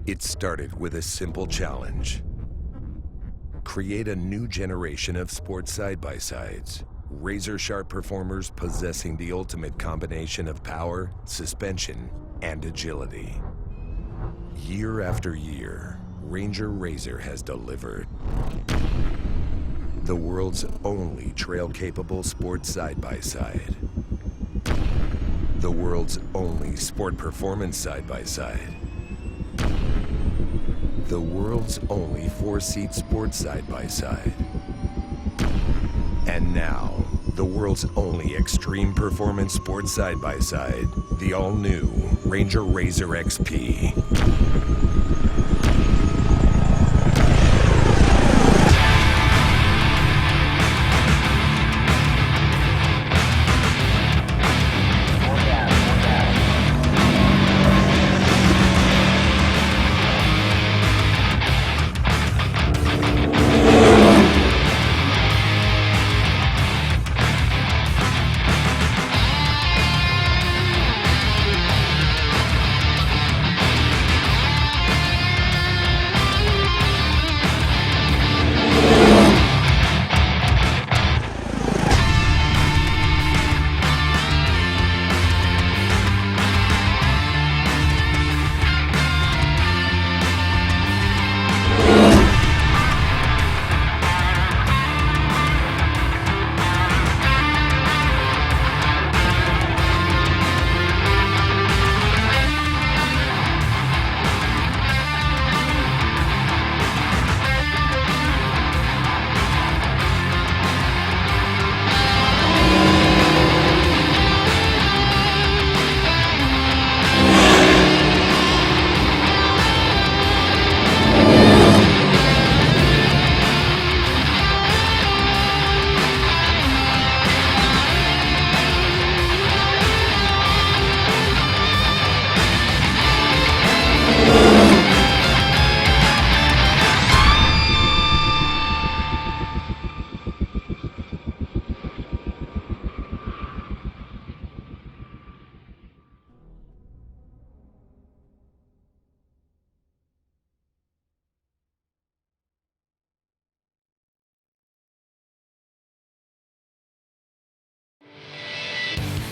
It started with a simple challenge. Create a new generation of sports side-by-sides. Razor-sharp performers possessing the ultimate combination of power, suspension, and agility. Year after year, Ranger Razor has delivered. The world's only trail-capable sports side-by-side. The world's only sport performance side-by-side. The world's only 4-seat sports side-by-side. And now, the world's only extreme performance sports side-by-side, the all-new Ranger Razor XP.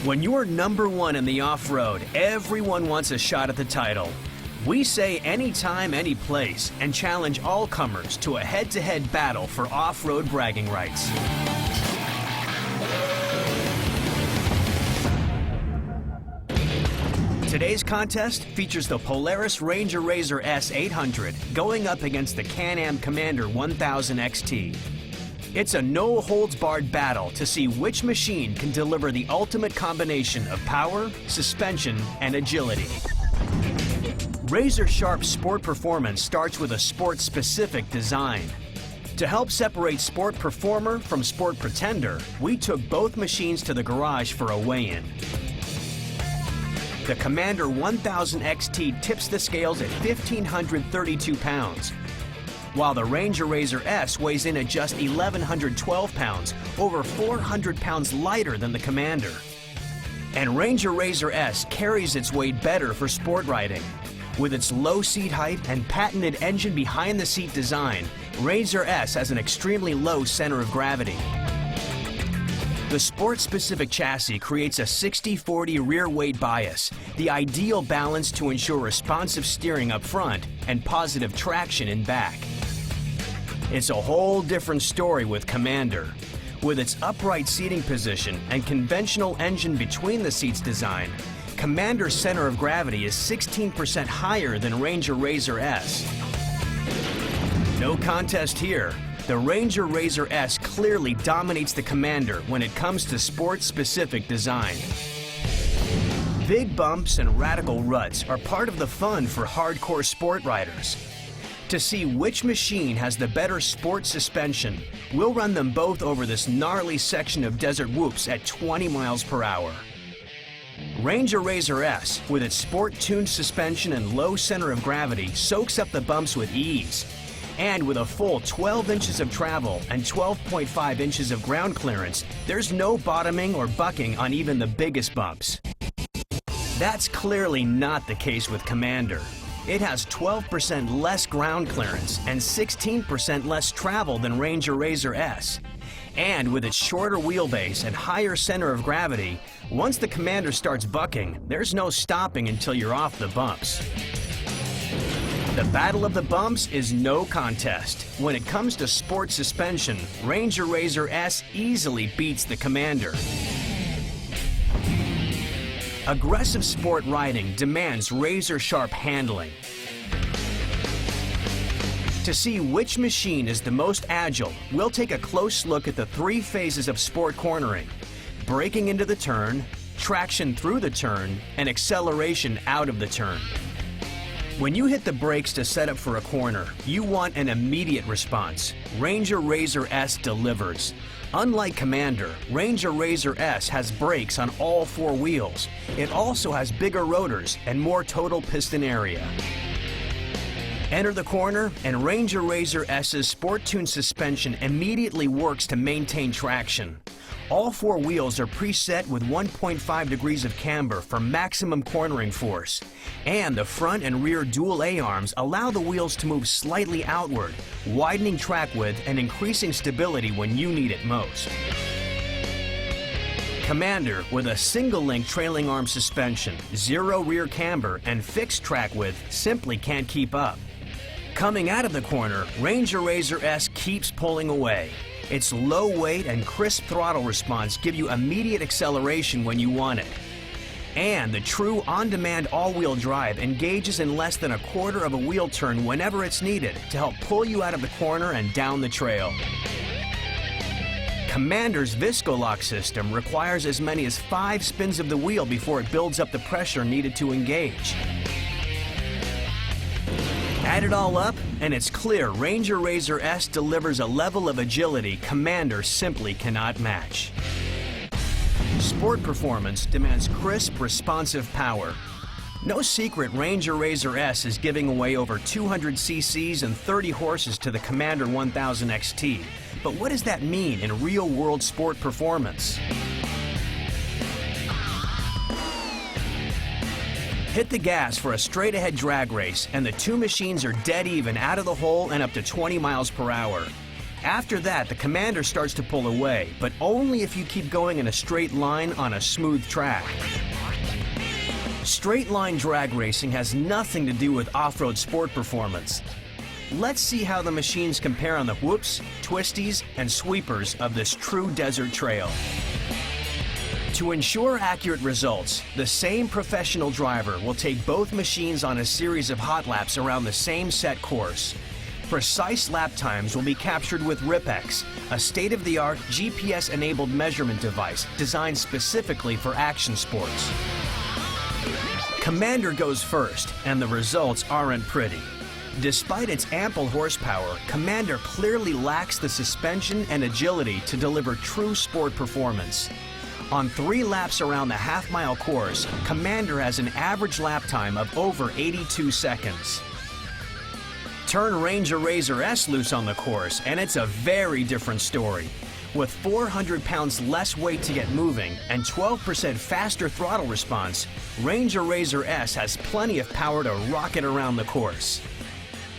When you're #1 in the off-road, everyone wants a shot at the title. We say anytime, any place, and challenge all comers to a head-to-head battle for off-road bragging rights. Today's contest features the Polaris Ranger Razor S800 going up against the Can-Am Commander 1000 XT. It's a no-holds-barred battle to see which machine can deliver the ultimate combination of power, suspension, and agility. Razor-sharp sport performance starts with a sport-specific design. To help separate sport performer from sport pretender, we took both machines to the garage for a weigh-in. The Commander 1000 XT tips the scales at 1,532 pounds, while the Ranger Razor S weighs in at just 1,112 pounds, over 400 pounds lighter than the Commander. And Ranger Razor S carries its weight better for sport riding. With its low seat height and patented engine behind-the-seat design, Razor S has an extremely low center of gravity. The sport-specific chassis creates a 60-40 rear weight bias, the ideal balance to ensure responsive steering up front and positive traction in back. It's a whole different story with Commander. With its upright seating position and conventional engine between the seats design, Commander's center of gravity is 16% higher than Ranger Razor S. No contest here. The Ranger Razor S clearly dominates the Commander when it comes to sport-specific design. Big bumps and radical ruts are part of the fun for hardcore sport riders. To see which machine has the better sport suspension, we'll run them both over this gnarly section of desert whoops at 20 miles per hour. Ranger Razor S, with its sport-tuned suspension and low center of gravity, soaks up the bumps with ease. And with a full 12 inches of travel and 12.5 inches of ground clearance, there's no bottoming or bucking on even the biggest bumps. That's clearly not the case with Commander. It has 12% less ground clearance and 16% less travel than Ranger Razor S. And with its shorter wheelbase and higher center of gravity, once the Commander starts bucking, there's no stopping until you're off the bumps. The battle of the bumps is no contest. When it comes to sport suspension, Ranger Razor S easily beats the Commander. Aggressive sport riding demands razor-sharp handling. To see which machine is the most agile, we'll take a close look at the 3 phases of sport cornering: braking into the turn, traction through the turn, and acceleration out of the turn. When you hit the brakes to set up for a corner, you want an immediate response. Ranger Razor S delivers. Unlike Commander, Ranger Razor S has brakes on all 4 wheels. It also has bigger rotors and more total piston area. Enter the corner, and Ranger Razor S's sport-tuned suspension immediately works to maintain traction. All 4 wheels are preset with 1.5 degrees of camber for maximum cornering force, and the front and rear dual A-arms allow the wheels to move slightly outward, widening track width and increasing stability when you need it most. Commander, with a single-link trailing arm suspension, 0 rear camber, and fixed track width, simply can't keep up. Coming out of the corner, Ranger Razor S keeps pulling away. Its low weight and crisp throttle response give you immediate acceleration when you want it. And the true on-demand all-wheel drive engages in less than a quarter of a wheel turn whenever it's needed to help pull you out of the corner and down the trail. Commander's Visco-Lock system requires as many as 5 spins of the wheel before it builds up the pressure needed to engage. Add it all up, and it's clear Ranger Razor S delivers a level of agility Commander simply cannot match. Sport performance demands crisp, responsive power. No secret Ranger Razor S is giving away over 200 cc's and 30 horses to the Commander 1000 XT. But what does that mean in real-world sport performance? Hit the gas for a straight-ahead drag race, and the 2 machines are dead even out of the hole and up to 20 miles per hour. After that, the Commander starts to pull away, but only if you keep going in a straight line on a smooth track. Straight-line drag racing has nothing to do with off-road sport performance. Let's see how the machines compare on the whoops, twisties, and sweepers of this true desert trail. To ensure accurate results, the same professional driver will take both machines on a series of hot laps around the same set course. Precise lap times will be captured with RipX, a state-of-the-art GPS-enabled measurement device designed specifically for action sports. Commander goes first, and the results aren't pretty. Despite its ample horsepower, Commander clearly lacks the suspension and agility to deliver true sport performance. On 3 laps around the half-mile course, Commander has an average lap time of over 82 seconds. Turn Ranger Razor S loose on the course, and it's a very different story. With 400 pounds less weight to get moving and 12% faster throttle response, Ranger Razor S has plenty of power to rocket around the course.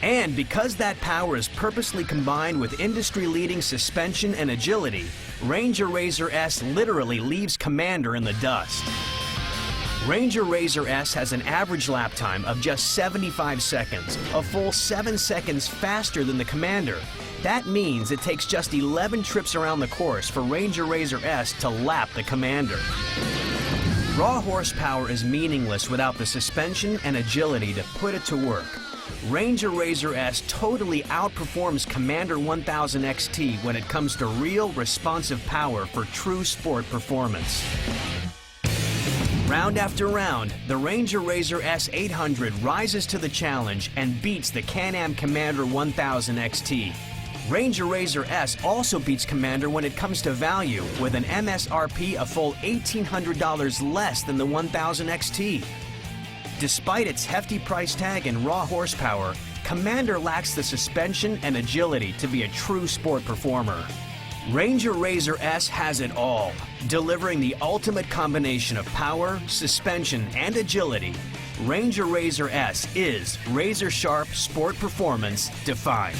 And because that power is purposely combined with industry-leading suspension and agility, Ranger Razor S literally leaves Commander in the dust. Ranger Razor S has an average lap time of just 75 seconds, a full 7 seconds faster than the Commander. That means it takes just 11 trips around the course for Ranger Razor S to lap the Commander. Raw horsepower is meaningless without the suspension and agility to put it to work. Ranger Razor S totally outperforms Commander 1000 XT when it comes to real, responsive power for true sport performance. Round after round, the Ranger Razor S800 rises to the challenge and beats the Can-Am Commander 1000 XT. Ranger Razor S also beats Commander when it comes to value, with an MSRP a full $1,800 less than the 1000 XT. Despite its hefty price tag and raw horsepower, Commander lacks the suspension and agility to be a true sport performer. Ranger Razor S has it all, delivering the ultimate combination of power, suspension, and agility. Ranger Razor S is razor sharp sport performance defined.